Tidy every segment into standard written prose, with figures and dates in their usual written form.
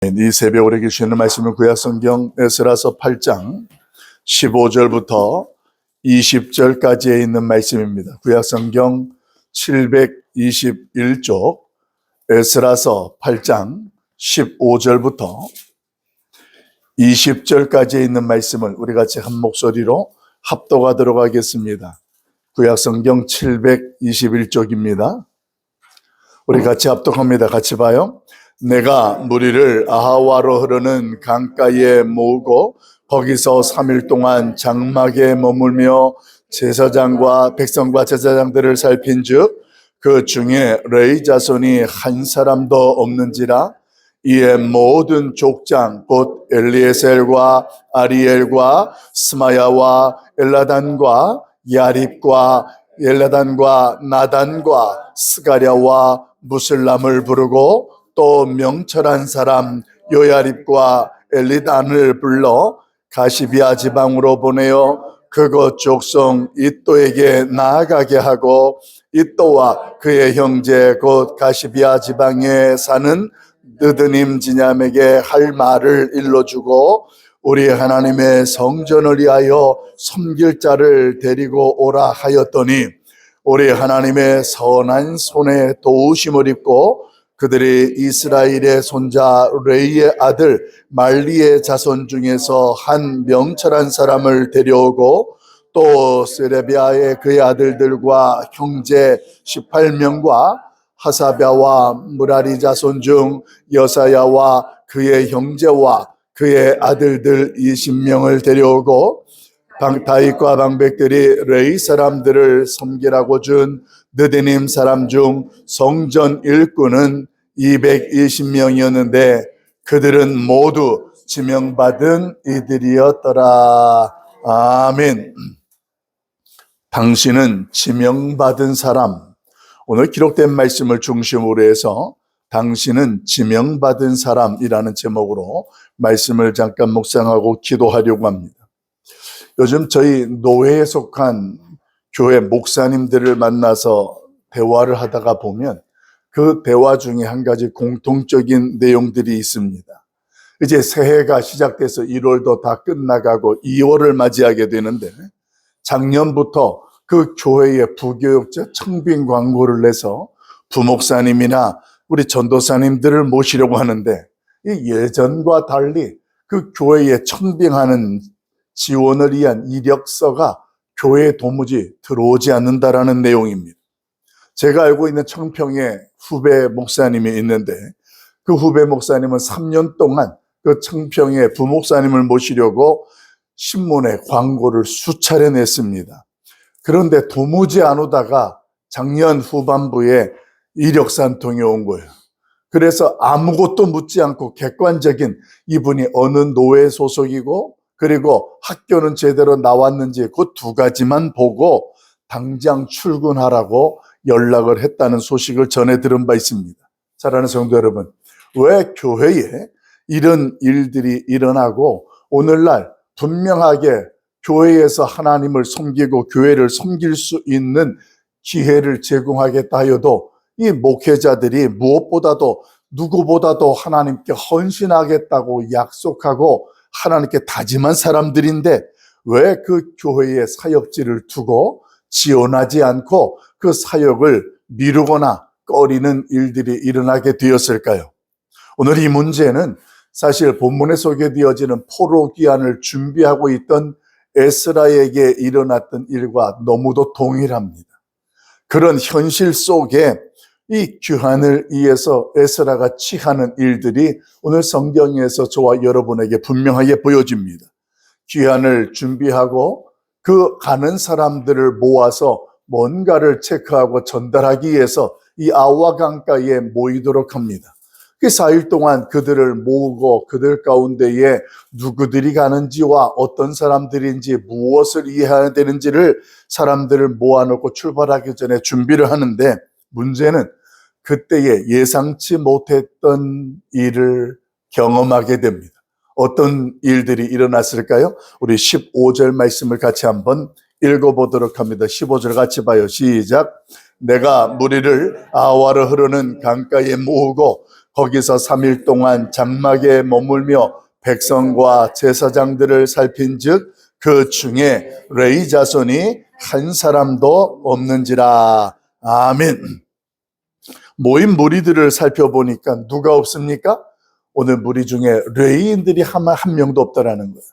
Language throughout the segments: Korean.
이 새벽 우리에게 주시는 말씀은 구약성경 에스라서 8장 15절부터 20절까지에 있는 말씀입니다. 구약성경 721쪽 에스라서 8장 15절부터 20절까지에 있는 말씀을 우리 같이 한 목소리로 합독하도록 하겠습니다. 구약성경 721쪽입니다. 우리 같이 합독합니다. 같이 봐요. 내가 무리를 아하와로 흐르는 강가에 모으고 거기서 3일 동안 장막에 머물며 제사장과 백성과 제사장들을 살핀즉 그 중에 레위 자손이 한 사람도 없는지라. 이에 모든 족장 곧 엘리에셀과 아리엘과 스마야와 엘라단과 야립과 엘라단과 나단과 스가랴와 무슬람을 부르고 또 명철한 사람 요야립과 엘리단을 불러 가시비아 지방으로 보내어 그곳 족속 이또에게 나아가게 하고 이또와 그의 형제 곧 가시비아 지방에 사는 느드님 지냠에게 할 말을 일러주고 우리 하나님의 성전을 위하여 섬길 자를 데리고 오라 하였더니 우리 하나님의 선한 손에 도우심을 입고 그들이 이스라엘의 손자 레이의 아들 말리의 자손 중에서 한 명철한 사람을 데려오고 또 세레비아의 그의 아들들과 형제 18명과 하사랴와 무라리 자손 중 여사야와 그의 형제와 그의 아들들 20명을 데려오고 다윗과 방백들이 레위 사람들을 섬기라고 준 느디님 사람 중 성전 일꾼은 220명이었는데 그들은 모두 지명받은 이들이었더라. 아멘. 당신은 지명받은 사람. 오늘 기록된 말씀을 중심으로 해서 당신은 지명받은 사람이라는 제목으로 말씀을 잠깐 묵상하고 기도하려고 합니다. 요즘 저희 노회에 속한 교회 목사님들을 만나서 대화를 하다가 보면 그 대화 중에 한 가지 공통적인 내용들이 있습니다. 이제 새해가 시작돼서 1월도 다 끝나가고 2월을 맞이하게 되는데 작년부터 그 교회의 부교육자 청빙 광고를 내서 부목사님이나 우리 전도사님들을 모시려고 하는데 이 예전과 달리 그 교회에 청빙하는 지원을 위한 이력서가 교회에 도무지 들어오지 않는다라는 내용입니다. 제가 알고 있는 청평에 후배 목사님이 있는데 그 후배 목사님은 3년 동안 그 청평에 부목사님을 모시려고 신문에 광고를 수차례 냈습니다. 그런데 도무지 안 오다가 작년 후반부에 이력서 한 통이 온 거예요. 그래서 아무것도 묻지 않고 객관적인 이분이 어느 노회 소속이고 그리고 학교는 제대로 나왔는지 그 두 가지만 보고 당장 출근하라고 연락을 했다는 소식을 전해 들은 바 있습니다. 사랑하는 성도 여러분, 왜 교회에 이런 일들이 일어나고 오늘날 분명하게 교회에서 하나님을 섬기고 교회를 섬길 수 있는 기회를 제공하겠다 하여도 이 목회자들이 무엇보다도 누구보다도 하나님께 헌신하겠다고 약속하고 하나님께 다짐한 사람들인데 왜 그 교회의 사역지를 두고 지원하지 않고 그 사역을 미루거나 꺼리는 일들이 일어나게 되었을까요? 오늘 이 문제는 사실 본문에 소개되어지는 포로 귀환을 준비하고 있던 에스라에게 일어났던 일과 너무도 동일합니다. 그런 현실 속에 이 귀환을 위해서 에스라가 취하는 일들이 오늘 성경에서 저와 여러분에게 분명하게 보여집니다. 귀환을 준비하고 그 가는 사람들을 모아서 뭔가를 체크하고 전달하기 위해서 이 아와 강가에 모이도록 합니다. 그 4일 동안 그들을 모으고 그들 가운데에 누구들이 가는지와 어떤 사람들인지 무엇을 이해해야 되는지를 사람들을 모아놓고 출발하기 전에 준비를 하는데 문제는 그때에 예상치 못했던 일을 경험하게 됩니다. 어떤 일들이 일어났을까요? 우리 15절 말씀을 같이 한번 읽어보도록 합니다. 15절 같이 봐요. 시작. 내가 무리를 아와로 흐르는 강가에 모으고 거기서 3일 동안 장막에 머물며 백성과 제사장들을 살핀즉 그 중에 레위 자손이 한 사람도 없는지라. 아멘. 모인 무리들을 살펴보니까 누가 없습니까? 오늘 무리 중에 레위인들이 한 명도 없다라는 거예요.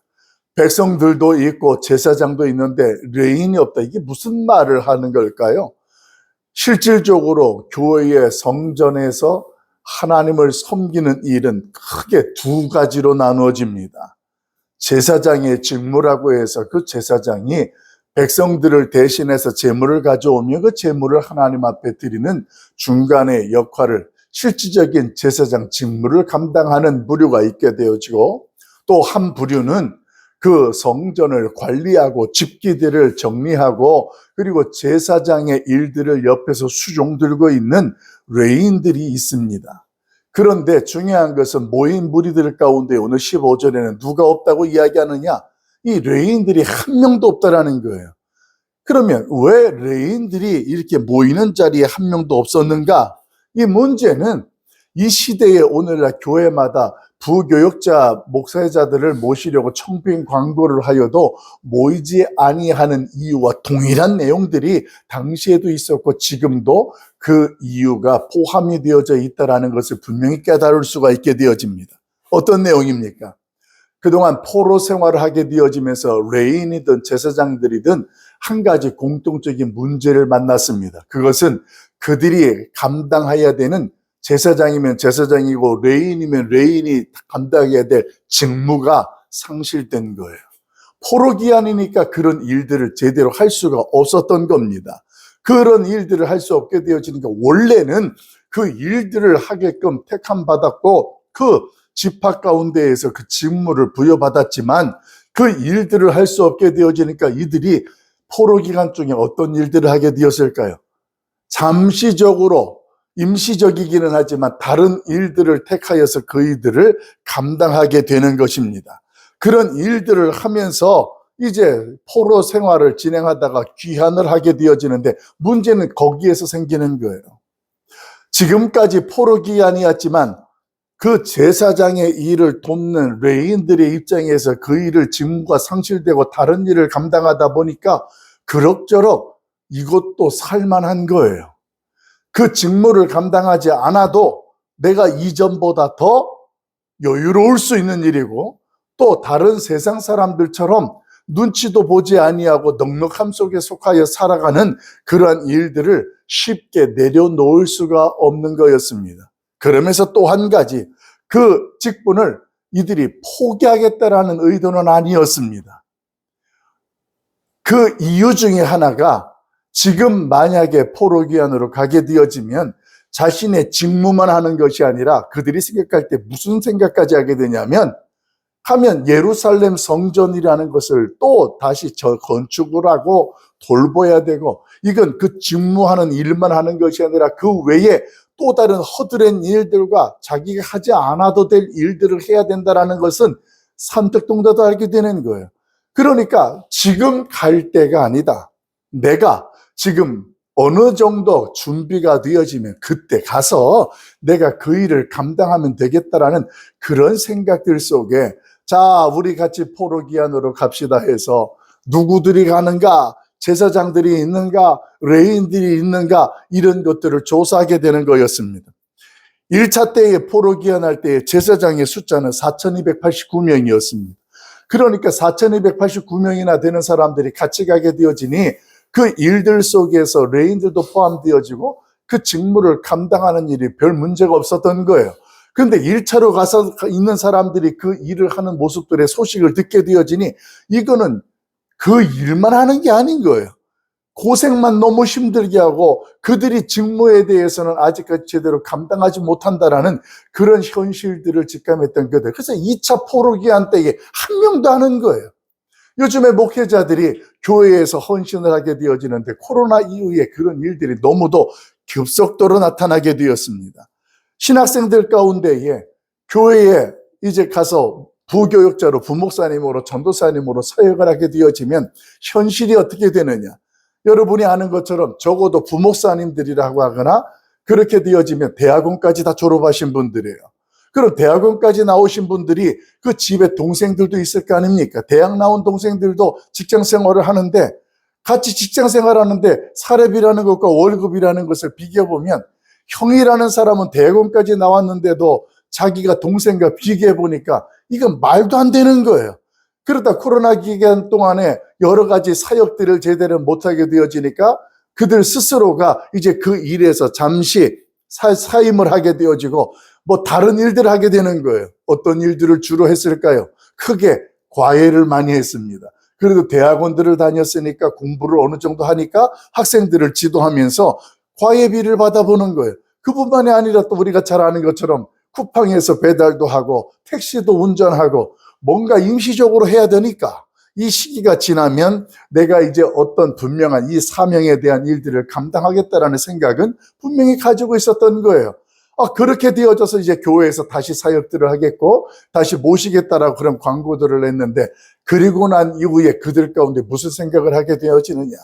백성들도 있고 제사장도 있는데 레위인이 없다. 이게 무슨 말을 하는 걸까요? 실질적으로 교회의 성전에서 하나님을 섬기는 일은 크게 두 가지로 나누어집니다. 제사장의 직무라고 해서 그 제사장이 백성들을 대신해서 제물을 가져오면 그 제물을 하나님 앞에 드리는 중간의 역할을, 실질적인 제사장 직무를 감당하는 부류가 있게 되어지고, 또 한 부류는 그 성전을 관리하고 집기들을 정리하고 그리고 제사장의 일들을 옆에서 수종 들고 있는 레위인들이 있습니다. 그런데 중요한 것은 모인 무리들 가운데 오늘 15절에는 누가 없다고 이야기하느냐? 이 레위인들이 한 명도 없다라는 거예요. 그러면 왜 레위인들이 이렇게 모이는 자리에 한 명도 없었는가? 이 문제는 이 시대에 오늘날 교회마다 부교역자 목사자들을 모시려고 청빙 광고를 하여도 모이지 아니하는 이유와 동일한 내용들이 당시에도 있었고 지금도 그 이유가 포함이 되어져 있다는 것을 분명히 깨달을 수가 있게 되어집니다. 어떤 내용입니까? 그동안 포로 생활을 하게 되어지면서 레위인이든 제사장들이든 한 가지 공통적인 문제를 만났습니다. 그것은 그들이 감당해야 되는, 제사장이면 제사장이고 레위인이면 레위인이 감당해야 될 직무가 상실된 거예요. 포로 기한이니까 그런 일들을 제대로 할 수가 없었던 겁니다. 그런 일들을 할 수 없게 되어지니까 원래는 그 일들을 하게끔 택함 받았고 그 집합 가운데에서 그 직무를 부여받았지만 그 일들을 할 수 없게 되어지니까 이들이 포로 기간 중에 어떤 일들을 하게 되었을까요? 잠시적으로, 임시적이기는 하지만 다른 일들을 택하여서 그 일들을 감당하게 되는 것입니다. 그런 일들을 하면서 이제 포로 생활을 진행하다가 귀환을 하게 되어지는데 문제는 거기에서 생기는 거예요. 지금까지 포로 기한이었지만 그 제사장의 일을 돕는 레위인들의 입장에서 그 일을 직무가 상실되고 다른 일을 감당하다 보니까 그럭저럭 이것도 살만한 거예요. 그 직무를 감당하지 않아도 내가 이전보다 더 여유로울 수 있는 일이고 또 다른 세상 사람들처럼 눈치도 보지 아니하고 넉넉함 속에 속하여 살아가는 그러한 일들을 쉽게 내려놓을 수가 없는 거였습니다. 그러면서 또 한 가지, 그 직분을 이들이 포기하겠다라는 의도는 아니었습니다. 그 이유 중에 하나가 지금 만약에 포로 귀환으로 가게 되어지면 자신의 직무만 하는 것이 아니라 그들이 생각할 때 무슨 생각까지 하게 되냐면 하면 예루살렘 성전이라는 것을 또 다시 건축을 하고 돌봐야 되고 이건 그 직무하는 일만 하는 것이 아니라 그 외에 또 다른 허드렛 일들과 자기가 하지 않아도 될 일들을 해야 된다는 것은 산뜻동자도 알게 되는 거예요. 그러니까 지금 갈 때가 아니다. 내가 지금 어느 정도 준비가 되어지면 그때 가서 내가 그 일을 감당하면 되겠다라는 그런 생각들 속에 자, 우리 같이 포로 기한으로 갑시다 해서 누구들이 가는가, 제사장들이 있는가, 레위인들이 있는가 이런 것들을 조사하게 되는 거였습니다. 1차 때에 포로 기한할 때의 제사장의 숫자는 4,289명이었습니다. 그러니까 4,289명이나 되는 사람들이 같이 가게 되어지니 그 일들 속에서 레위인들도 포함되어지고 그 직무를 감당하는 일이 별 문제가 없었던 거예요. 그런데 1차로 가서 있는 사람들이 그 일을 하는 모습들의 소식을 듣게 되어지니 이거는 그 일만 하는 게 아닌 거예요. 고생만 너무 힘들게 하고 그들이 직무에 대해서는 아직까지 제대로 감당하지 못한다라는 그런 현실들을 직감했던 그들. 그래서 2차 포로기한 때에 한 명도 안 한 거예요. 요즘에 목회자들이 교회에서 헌신을 하게 되어지는데 코로나 이후에 그런 일들이 너무도 급속도로 나타나게 되었습니다. 신학생들 가운데에 교회에 이제 가서 부교역자로 부목사님으로 전도사님으로 사역을 하게 되어지면 현실이 어떻게 되느냐. 여러분이 아는 것처럼 적어도 부목사님들이라고 하거나 그렇게 되어지면 대학원까지 다 졸업하신 분들이에요. 그럼 대학원까지 나오신 분들이 그 집에 동생들도 있을 거 아닙니까? 대학 나온 동생들도 직장 생활을 하는데 같이 직장 생활하는데 사례비라는 것과 월급이라는 것을 비교해보면 형이라는 사람은 대학원까지 나왔는데도 자기가 동생과 비교해보니까 이건 말도 안 되는 거예요. 그러다 코로나 기간 동안에 여러 가지 사역들을 제대로 못하게 되어지니까 그들 스스로가 이제 그 일에서 잠시 사임을 하게 되어지고 뭐 다른 일들을 하게 되는 거예요. 어떤 일들을 주로 했을까요? 크게 과외를 많이 했습니다. 그래도 대학원들을 다녔으니까 공부를 어느 정도 하니까 학생들을 지도하면서 과외비를 받아보는 거예요. 그뿐만이 아니라 또 우리가 잘 아는 것처럼 쿠팡에서 배달도 하고 택시도 운전하고 뭔가 임시적으로 해야 되니까 이 시기가 지나면 내가 이제 어떤 분명한 이 사명에 대한 일들을 감당하겠다라는 생각은 분명히 가지고 있었던 거예요. 그렇게 되어져서 이제 교회에서 다시 사역들을 하겠고 다시 모시겠다라고 그런 광고들을 했는데 그리고 난 이후에 그들 가운데 무슨 생각을 하게 되어지느냐.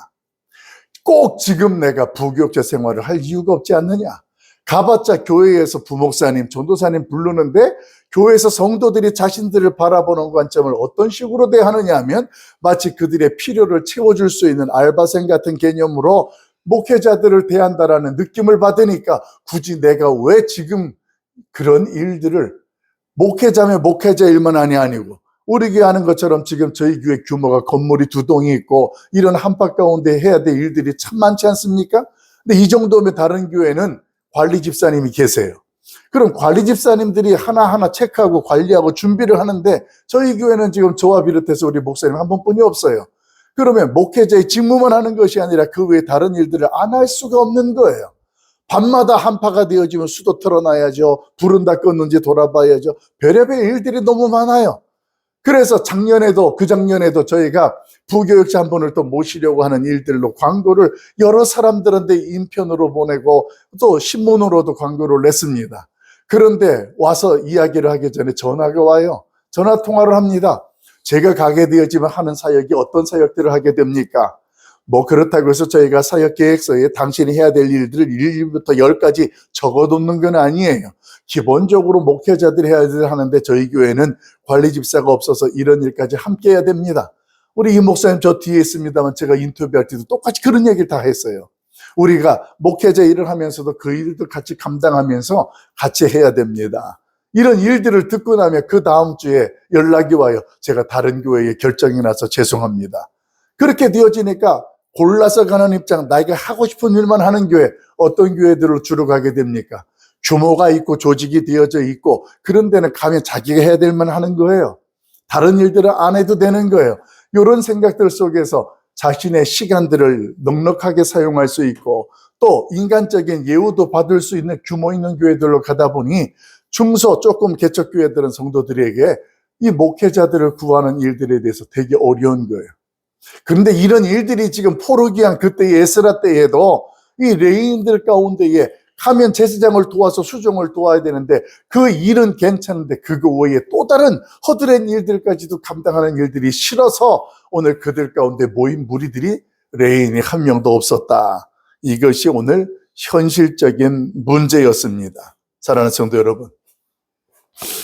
꼭 지금 내가 부교육자 생활을 할 이유가 없지 않느냐. 가봤자 교회에서 부목사님, 전도사님 부르는데 교회에서 성도들이 자신들을 바라보는 관점을 어떤 식으로 대하느냐 하면 마치 그들의 필요를 채워줄 수 있는 알바생 같은 개념으로 목회자들을 대한다라는 느낌을 받으니까 굳이 내가 왜 지금 그런 일들을 목회자면 목회자 일만 아니고 우리 교회 하는 것처럼 지금 저희 교회 규모가 건물이 2동이 있고 이런 한파 가운데 해야 될 일들이 참 많지 않습니까? 근데 이 정도면 다른 교회는 관리 집사님이 계세요. 그럼 관리 집사님들이 하나하나 체크하고 관리하고 준비를 하는데 저희 교회는 지금 저와 비롯해서 우리 목사님 한 분뿐이 없어요. 그러면 목회자의 직무만 하는 것이 아니라 그 외에 다른 일들을 안 할 수가 없는 거예요. 밤마다 한파가 되어지면 수도 털어놔야죠. 불은 다 껐는지 돌아봐야죠. 별의별 일들이 너무 많아요. 그래서 작년에도 그 작년에도 저희가 부교육자 한 분을 또 모시려고 하는 일들로 광고를 여러 사람들한테 인편으로 보내고 또 신문으로도 광고를 냈습니다. 그런데 와서 이야기를 하기 전에 전화가 와요. 전화 통화를 합니다. 제가 가게 되어지면 하는 사역이 어떤 사역들을 하게 됩니까? 뭐 그렇다고 해서 저희가 사역 계획서에 당신이 해야 될 일들을 1부터 10까지 적어놓는 건 아니에요. 기본적으로 목회자들이 해야 하는데 저희 교회는 관리 집사가 없어서 이런 일까지 함께 해야 됩니다. 우리 이 목사님 저 뒤에 있습니다만 제가 인터뷰할 때도 똑같이 그런 얘기를 다 했어요. 우리가 목회자 일을 하면서도 그 일도 같이 감당하면서 같이 해야 됩니다. 이런 일들을 듣고 나면 그 다음 주에 연락이 와요. 제가 다른 교회에 결정이 나서 죄송합니다. 그렇게 되어지니까 골라서 가는 입장, 나에게 하고 싶은 일만 하는 교회, 어떤 교회들을 주로 가게 됩니까? 규모가 있고 조직이 되어져 있고 그런 데는 가면 자기가 해야 될 만 하는 거예요. 다른 일들을 안 해도 되는 거예요. 이런 생각들 속에서 자신의 시간들을 넉넉하게 사용할 수 있고 또 인간적인 예우도 받을 수 있는 규모 있는 교회들로 가다 보니 중소 조금 개척교회들은 성도들에게 이 목회자들을 구하는 일들에 대해서 되게 어려운 거예요. 그런데 이런 일들이 지금 포르기안 그때의 에스라 때에도 이 레위인들 가운데에 가면 제사장을 도와서 수종을 도와야 되는데 그 일은 괜찮은데 그거 외에 또 다른 허드렛 일들까지도 감당하는 일들이 싫어서 오늘 그들 가운데 모인 무리들이 레위인이 한 명도 없었다. 이것이 오늘 현실적인 문제였습니다. 사랑하는 성도 여러분,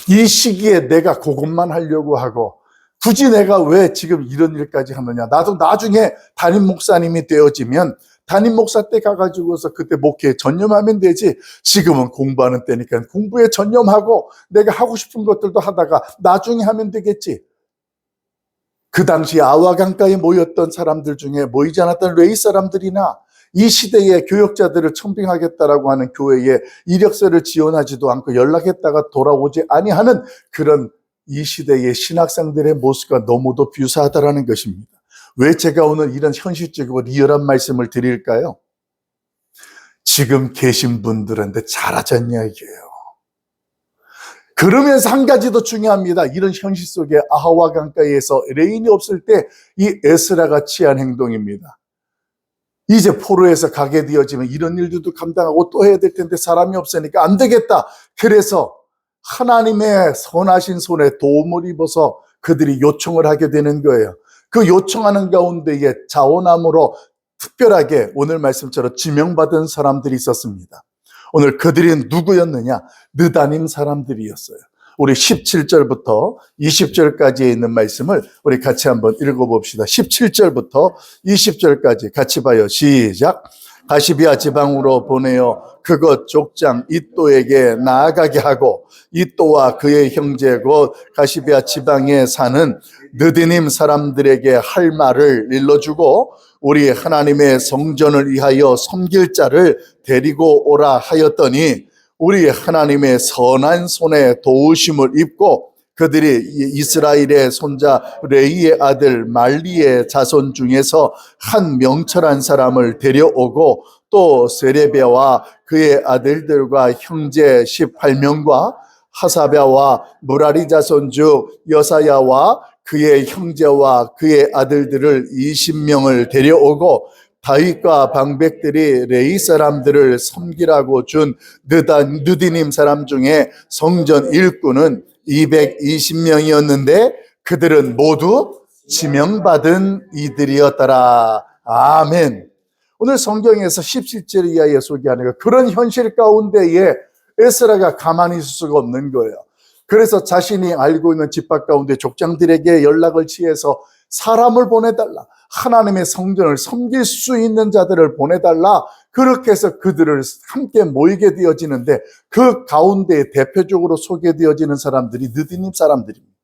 이 시기에 내가 그것만 하려고 하고 굳이 내가 왜 지금 이런 일까지 하느냐. 나도 나중에 담임 목사님이 되어지면 담임 목사 때 가가지고서 그때 목회에 전념하면 되지. 지금은 공부하는 때니까 공부에 전념하고 내가 하고 싶은 것들도 하다가 나중에 하면 되겠지. 그 당시 아와 강가에 모였던 사람들 중에 모이지 않았던 레위 사람들이나 이 시대의 교역자들을 청빙하겠다라고 하는 교회에 이력서를 지원하지도 않고 연락했다가 돌아오지 아니하는 그런 이 시대의 신학생들의 모습과 너무도 뷰사하다라는 것입니다. 왜 제가 오늘 이런 현실적이고 리얼한 말씀을 드릴까요? 지금 계신 분들한테 잘하셨냐 이게요. 그러면서 한 가지 더 중요합니다. 이런 현실 속에 아하와 강가에서 레인이 없을 때 이 에스라가 취한 행동입니다. 이제 포로에서 가게 되어지면 이런 일들도 감당하고 또 해야 될 텐데 사람이 없으니까 안 되겠다. 그래서 하나님의 선하신 손에 도움을 입어서 그들이 요청을 하게 되는 거예요. 그 요청하는 가운데에 자원함으로 특별하게 오늘 말씀처럼 지명받은 사람들이 있었습니다. 오늘 그들이 누구였느냐? 느다님 사람들이었어요. 우리 17절부터 20절까지에 있는 말씀을 우리 같이 한번 읽어봅시다. 17절부터 20절까지 같이 봐요. 시작. 가시비아 지방으로 보내어 그것 족장 이또에게 나아가게 하고 이또와 그의 형제 곧 가시비아 지방에 사는 느디님 사람들에게 할 말을 일러주고 우리 하나님의 성전을 위하여 섬길 자를 데리고 오라 하였더니 우리 하나님의 선한 손에 도우심을 입고 그들이 이스라엘의 손자 레이의 아들 말리의 자손 중에서 한 명철한 사람을 데려오고 또 세레비아와 그의 아들들과 형제 18명과 하사랴와 무라리 자손 중 여사야와 그의 형제와 그의 아들들을 20명을 데려오고 다윗과 방백들이 레이 사람들을 섬기라고 준 느디님 사람 중에 성전 일꾼은 220명이었는데 그들은 모두 지명받은 이들이었더라. 아멘. 오늘 성경에서 17절 이하에 소개하는 그런 현실 가운데에 에스라가 가만히 있을 수가 없는 거예요. 그래서 자신이 알고 있는 집합 가운데 족장들에게 연락을 취해서 사람을 보내달라. 하나님의 성전을 섬길 수 있는 자들을 보내달라. 그렇게 해서 그들을 함께 모이게 되어지는데 그 가운데 대표적으로 소개되어지는 사람들이 느디님 사람들입니다.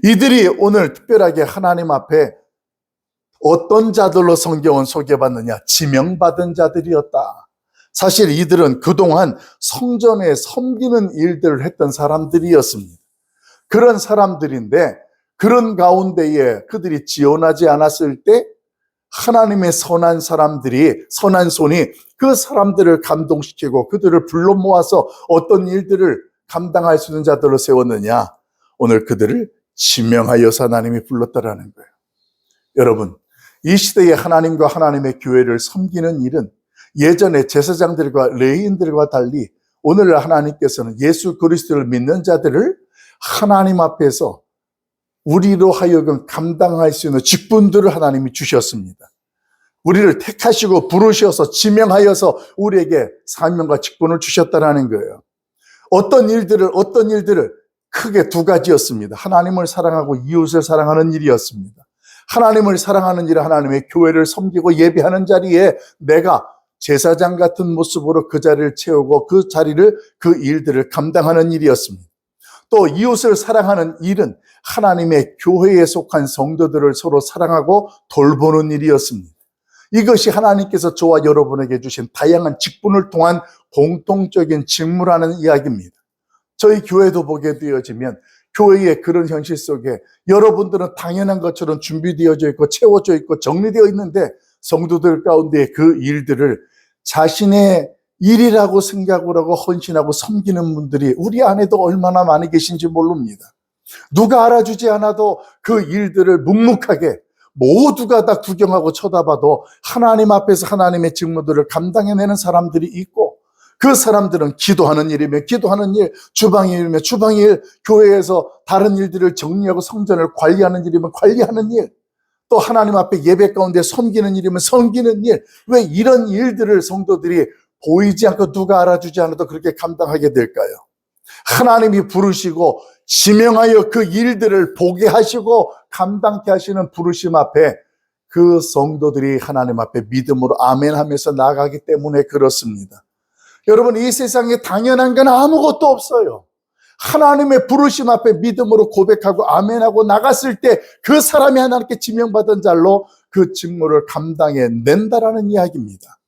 이들이 오늘 특별하게 하나님 앞에 어떤 자들로 성경은 소개받느냐? 지명받은 자들이었다. 사실 이들은 그동안 성전에 섬기는 일들을 했던 사람들이었습니다. 그런 사람들인데 그런 가운데에 그들이 지원하지 않았을 때 하나님의 선한 사람들이, 선한 손이 그 사람들을 감동시키고 그들을 불러 모아서 어떤 일들을 감당할 수 있는 자들로 세웠느냐? 오늘 그들을 지명하여서 하나님이 불렀다라는 거예요. 여러분, 이 시대에 하나님과 하나님의 교회를 섬기는 일은 예전에 제사장들과 레위인들과 달리 오늘 하나님께서는 예수 그리스도를 믿는 자들을 하나님 앞에서 우리로 하여금 감당할 수 있는 직분들을 하나님이 주셨습니다. 우리를 택하시고 부르셔서 지명하여서 우리에게 사명과 직분을 주셨다는 거예요. 어떤 일들을 크게 두 가지였습니다. 하나님을 사랑하고 이웃을 사랑하는 일이었습니다. 하나님을 사랑하는 일은 하나님의 교회를 섬기고 예배하는 자리에 내가 제사장 같은 모습으로 그 자리를 채우고 그 일들을 감당하는 일이었습니다. 또 이웃을 사랑하는 일은 하나님의 교회에 속한 성도들을 서로 사랑하고 돌보는 일이었습니다. 이것이 하나님께서 저와 여러분에게 주신 다양한 직분을 통한 공통적인 직무라는 이야기입니다. 저희 교회도 보게 되어지면 교회의 그런 현실 속에 여러분들은 당연한 것처럼 준비되어져 있고 채워져 있고 정리되어 있는데 성도들 가운데 그 일들을 자신의 일이라고 생각을 하고 헌신하고 섬기는 분들이 우리 안에도 얼마나 많이 계신지 모릅니다. 누가 알아주지 않아도 그 일들을 묵묵하게 모두가 다 구경하고 쳐다봐도 하나님 앞에서 하나님의 직무들을 감당해내는 사람들이 있고 그 사람들은 기도하는 일이면 기도하는 일, 주방의 일이면 주방의 일, 교회에서 다른 일들을 정리하고 성전을 관리하는 일이면 관리하는 일, 또 하나님 앞에 예배 가운데 섬기는 일이면 섬기는 일. 왜 이런 일들을 성도들이 보이지 않고 누가 알아주지 않아도 그렇게 감당하게 될까요? 하나님이 부르시고 지명하여 그 일들을 보게 하시고 감당케 하시는 부르심 앞에 그 성도들이 하나님 앞에 믿음으로 아멘 하면서 나아가기 때문에 그렇습니다. 여러분, 이 세상에 당연한 건 아무것도 없어요. 하나님의 부르심 앞에 믿음으로 고백하고 아멘하고 나갔을 때 그 사람이 하나님께 지명받은 자로 그 직무를 감당해낸다라는 이야기입니다.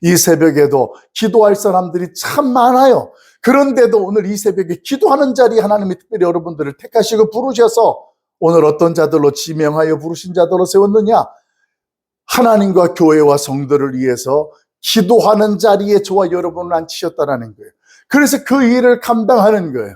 이 새벽에도 기도할 사람들이 참 많아요. 그런데도 오늘 이 새벽에 기도하는 자리에 하나님이 특별히 여러분들을 택하시고 부르셔서 오늘 어떤 자들로 지명하여 부르신 자들로 세웠느냐? 하나님과 교회와 성도를 위해서 기도하는 자리에 저와 여러분을 앉히셨다는 거예요. 그래서 그 일을 감당하는 거예요.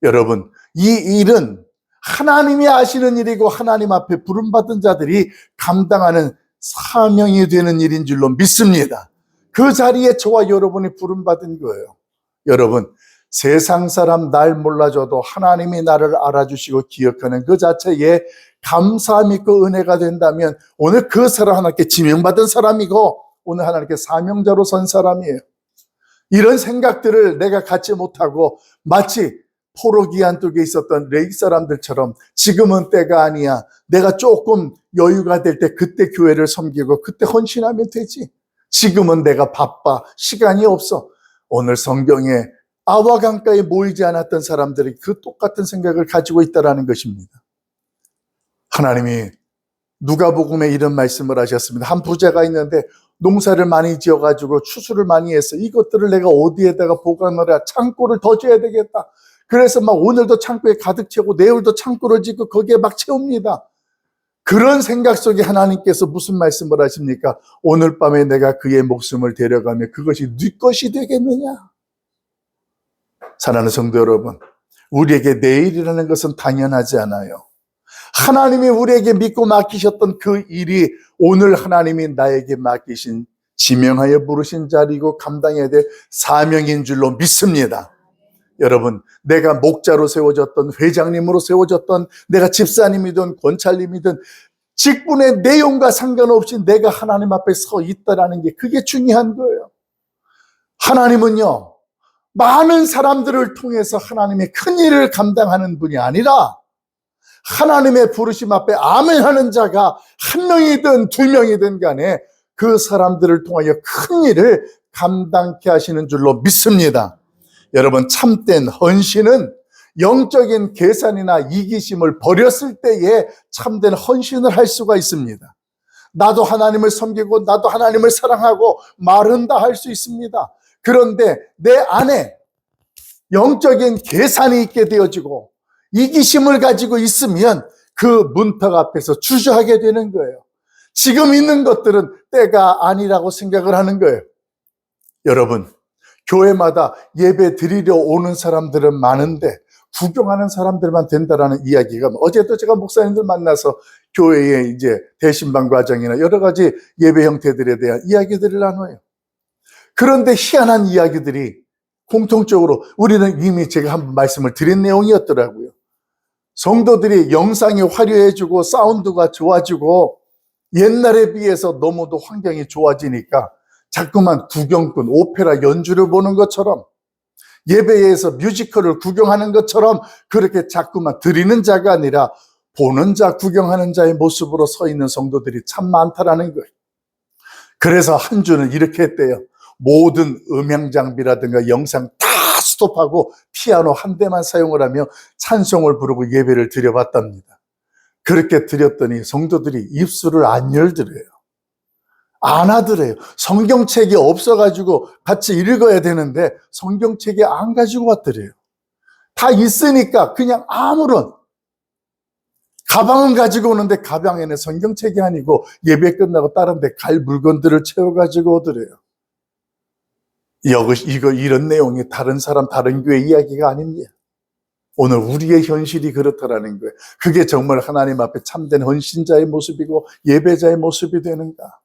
여러분, 이 일은 하나님이 아시는 일이고 하나님 앞에 부름받은 자들이 감당하는 사명이 되는 일인 줄로 믿습니다. 그 자리에 저와 여러분이 부름받은 거예요. 여러분, 세상 사람 날 몰라줘도 하나님이 나를 알아주시고 기억하는 그 자체에 감사함 있고 은혜가 된다면 오늘 그 사람 하나님께 지명받은 사람이고 오늘 하나님께 사명자로 선 사람이에요. 이런 생각들을 내가 갖지 못하고 마치 포로기 안쪽에 있었던 레위 사람들처럼 지금은 때가 아니야. 내가 조금 여유가 될 때 그때 교회를 섬기고 그때 헌신하면 되지. 지금은 내가 바빠. 시간이 없어. 오늘 성경에 아와 강가에 모이지 않았던 사람들이 그 똑같은 생각을 가지고 있다는 것입니다. 하나님이 누가복음에 이런 말씀을 하셨습니다. 한 부자가 있는데 농사를 많이 지어가지고 추수를 많이 했어. 이것들을 내가 어디에다가 보관을 해? 창고를 더 줘야 되겠다. 그래서 막 오늘도 창고에 가득 채우고 내일도 창고를 짓고 거기에 막 채웁니다. 그런 생각 속에 하나님께서 무슨 말씀을 하십니까? 오늘 밤에 내가 그의 목숨을 데려가면 그것이 네 것이 되겠느냐? 사랑하는 성도 여러분, 우리에게 내일이라는 것은 당연하지 않아요. 하나님이 우리에게 믿고 맡기셨던 그 일이 오늘 하나님이 나에게 맡기신 지명하여 부르신 자리고 감당해야 될 사명인 줄로 믿습니다. 여러분, 내가 목자로 세워졌던, 회장님으로 세워졌던, 내가 집사님이든 권찰님이든 직분의 내용과 상관없이 내가 하나님 앞에 서 있다라는 게 그게 중요한 거예요. 하나님은요, 많은 사람들을 통해서 하나님의 큰 일을 감당하는 분이 아니라 하나님의 부르심 앞에 아멘하는 자가 한 명이든 두 명이든 간에 그 사람들을 통하여 큰 일을 감당케 하시는 줄로 믿습니다. 여러분, 참된 헌신은 영적인 계산이나 이기심을 버렸을 때에 참된 헌신을 할 수가 있습니다. 나도 하나님을 섬기고 나도 하나님을 사랑하고 말은 다 할 수 있습니다. 그런데 내 안에 영적인 계산이 있게 되어지고 이기심을 가지고 있으면 그 문턱 앞에서 주저하게 되는 거예요. 지금 있는 것들은 때가 아니라고 생각을 하는 거예요. 여러분, 교회마다 예배 드리려 오는 사람들은 많은데 구경하는 사람들만 된다라는 이야기가, 어제도 제가 목사님들 만나서 교회의 이제 대신방 과정이나 여러 가지 예배 형태들에 대한 이야기들을 나눠요. 그런데 희한한 이야기들이 공통적으로 우리는 이미 제가 한번 말씀을 드린 내용이었더라고요. 성도들이 영상이 화려해지고 사운드가 좋아지고 옛날에 비해서 너무도 환경이 좋아지니까 자꾸만 구경꾼, 오페라 연주를 보는 것처럼 예배에서 뮤지컬을 구경하는 것처럼 그렇게 자꾸만 드리는 자가 아니라 보는 자, 구경하는 자의 모습으로 서 있는 성도들이 참 많다라는 거예요. 그래서 한 주는 이렇게 했대요. 모든 음향 장비라든가 영상 다 스톱하고 피아노 한 대만 사용을 하며 찬송을 부르고 예배를 드려봤답니다. 그렇게 드렸더니 성도들이 입술을 안 열더래요. 안 하더래요. 성경책이 없어가지고 같이 읽어야 되는데 성경책이 안 가지고 왔더래요. 다 있으니까 그냥 아무런, 가방은 가지고 오는데 가방에는 성경책이 아니고 예배 끝나고 다른 데 갈 물건들을 채워가지고 오더래요. 이런 내용이 다른 사람, 다른 교회 이야기가 아닙니다. 오늘 우리의 현실이 그렇다라는 거예요. 그게 정말 하나님 앞에 참된 헌신자의 모습이고 예배자의 모습이 되는가?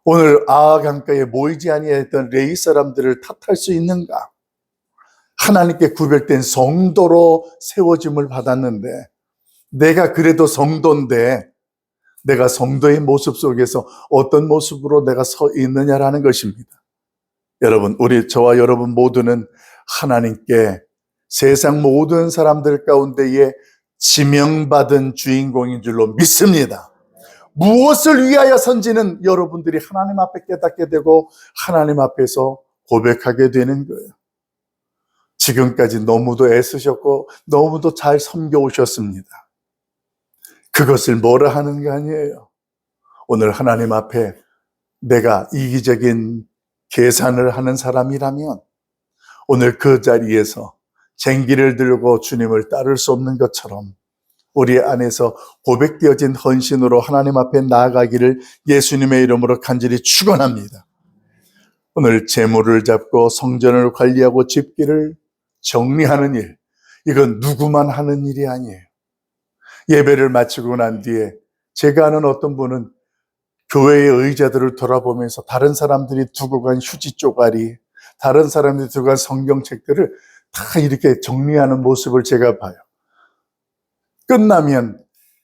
오늘 아하 강가에 모이지 아니했던 레위 사람들을 탓할 수 있는가? 하나님께 구별된 성도로 세워짐을 받았는데 내가 그래도 성도인데 내가 성도의 모습 속에서 어떤 모습으로 내가 서 있느냐라는 것입니다. 여러분, 저와 여러분 모두는 하나님께 세상 모든 사람들 가운데에 지명받은 주인공인 줄로 믿습니다. 무엇을 위하여 선지는 여러분들이 하나님 앞에 깨닫게 되고 하나님 앞에서 고백하게 되는 거예요. 지금까지 너무도 애쓰셨고 너무도 잘 섬겨오셨습니다. 그것을 뭐라 하는 게 아니에요. 오늘 하나님 앞에 내가 이기적인 계산을 하는 사람이라면 오늘 그 자리에서 쟁기를 들고 주님을 따를 수 없는 것처럼 우리 안에서 고백되어진 헌신으로 하나님 앞에 나아가기를 예수님의 이름으로 간절히 축원합니다. 오늘 재물을 잡고 성전을 관리하고 집기를 정리하는 일, 이건 누구만 하는 일이 아니에요. 예배를 마치고 난 뒤에 제가 아는 어떤 분은 교회의 의자들을 돌아보면서 다른 사람들이 두고 간 휴지 쪼가리, 다른 사람들이 두고 간 성경책들을 다 이렇게 정리하는 모습을 제가 봐요. 끝나면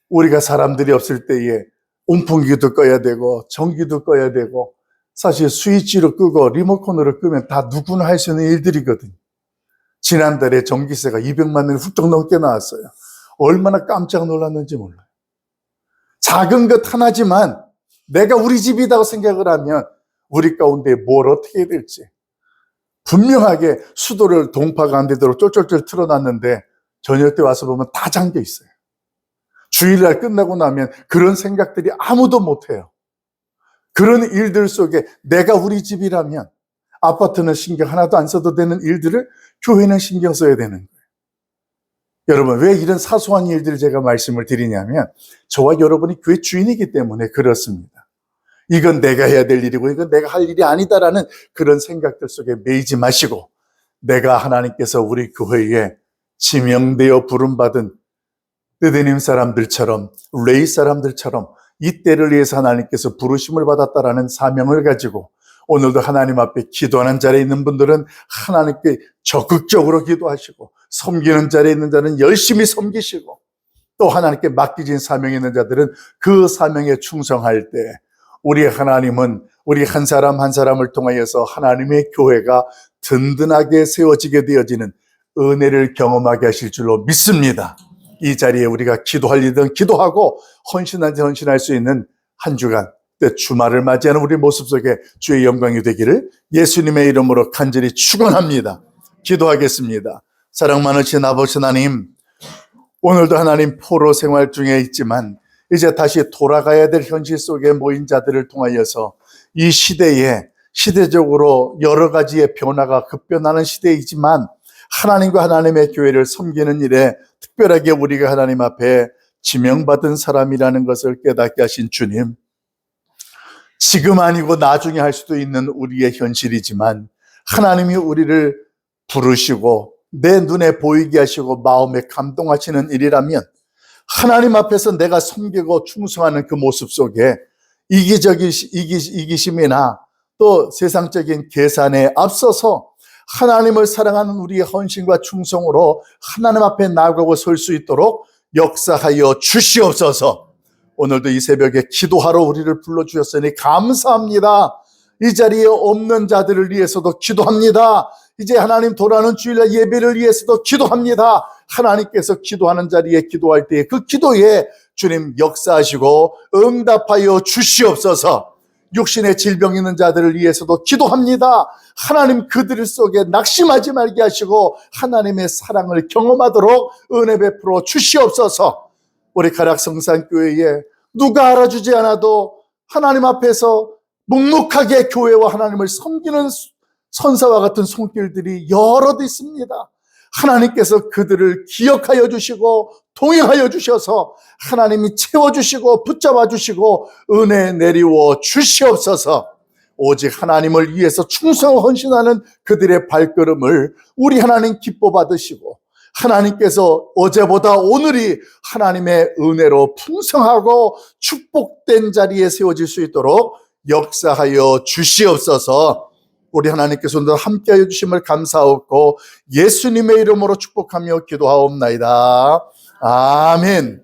우리가 사람들이 없을 때에 온풍기도 꺼야 되고 전기도 꺼야 되고 사실 스위치로 끄고 리모컨으로 끄면 다 누구나 할 수 있는 일들이거든요. 지난달에 전기세가 200만 원이 훌쩍 넘게 나왔어요. 얼마나 깜짝 놀랐는지 몰라요. 작은 것 하나지만 내가 우리 집이라고 생각을 하면 우리 가운데 뭘 어떻게 해야 될지. 분명하게 수도를 동파가 안 되도록 쫄쫄쫄 틀어놨는데 저녁 때 와서 보면 다 잠겨 있어요. 주일날 끝나고 나면 그런 생각들이 아무도 못해요. 그런 일들 속에 내가 우리 집이라면 아파트는 신경 하나도 안 써도 되는 일들을 교회는 신경 써야 되는 거예요. 여러분, 왜 이런 사소한 일들을 제가 말씀을 드리냐면 저와 여러분이 교회 주인이기 때문에 그렇습니다. 이건 내가 해야 될 일이고 이건 내가 할 일이 아니다라는 그런 생각들 속에 매이지 마시고 내가 하나님께서 우리 교회에 지명되어 부름받은 느드님 사람들처럼 레이 사람들처럼 이 때를 위해서 하나님께서 부르심을 받았다라는 사명을 가지고 오늘도 하나님 앞에 기도하는 자리에 있는 분들은 하나님께 적극적으로 기도하시고 섬기는 자리에 있는 자는 열심히 섬기시고 또 하나님께 맡기진 사명이 있는 자들은 그 사명에 충성할 때 우리 하나님은 우리 한 사람 한 사람을 통하여서 하나님의 교회가 든든하게 세워지게 되어지는 은혜를 경험하게 하실 줄로 믿습니다. 이 자리에 우리가 기도할 일은 기도하고 헌신한 자 헌신할 수 있는 한 주간 주말을 맞이하는 우리 모습 속에 주의 영광이 되기를 예수님의 이름으로 간절히 축원합니다. 기도하겠습니다. 사랑 많으신 아버지 하나님, 오늘도 하나님 포로 생활 중에 있지만 이제 다시 돌아가야 될 현실 속에 모인 자들을 통하여서 이 시대에 시대적으로 여러 가지의 변화가 급변하는 시대이지만 하나님과 하나님의 교회를 섬기는 일에 특별하게 우리가 하나님 앞에 지명받은 사람이라는 것을 깨닫게 하신 주님, 지금 아니고 나중에 할 수도 있는 우리의 현실이지만 하나님이 우리를 부르시고 내 눈에 보이게 하시고 마음에 감동하시는 일이라면 하나님 앞에서 내가 섬기고 충성하는 그 모습 속에 이기심이나 또 세상적인 계산에 앞서서 하나님을 사랑하는 우리의 헌신과 충성으로 하나님 앞에 나아가고 설 수 있도록 역사하여 주시옵소서. 오늘도 이 새벽에 기도하러 우리를 불러주셨으니 감사합니다. 이 자리에 없는 자들을 위해서도 기도합니다. 이제 하나님 돌아오는 주일날 예배를 위해서도 기도합니다. 하나님께서 기도하는 자리에 기도할 때 그 기도에 주님 역사하시고 응답하여 주시옵소서. 육신의 질병 있는 자들을 위해서도 기도합니다. 하나님 그들 속에 낙심하지 말게 하시고 하나님의 사랑을 경험하도록 은혜 베풀어 주시옵소서. 우리 가락성산교회에 누가 알아주지 않아도 하나님 앞에서 묵묵하게 교회와 하나님을 섬기는 선사와 같은 손길들이 여럿 있습니다. 하나님께서 그들을 기억하여 주시고 동행하여 주셔서 하나님이 채워주시고 붙잡아 주시고 은혜 내리워 주시옵소서. 오직 하나님을 위해서 충성 헌신하는 그들의 발걸음을 우리 하나님 기뻐 받으시고 하나님께서 어제보다 오늘이 하나님의 은혜로 풍성하고 축복된 자리에 세워질 수 있도록 역사하여 주시옵소서. 우리 하나님께서 오늘 함께하여 주심을 감사하고 예수님의 이름으로 축복하며 기도하옵나이다. 아멘.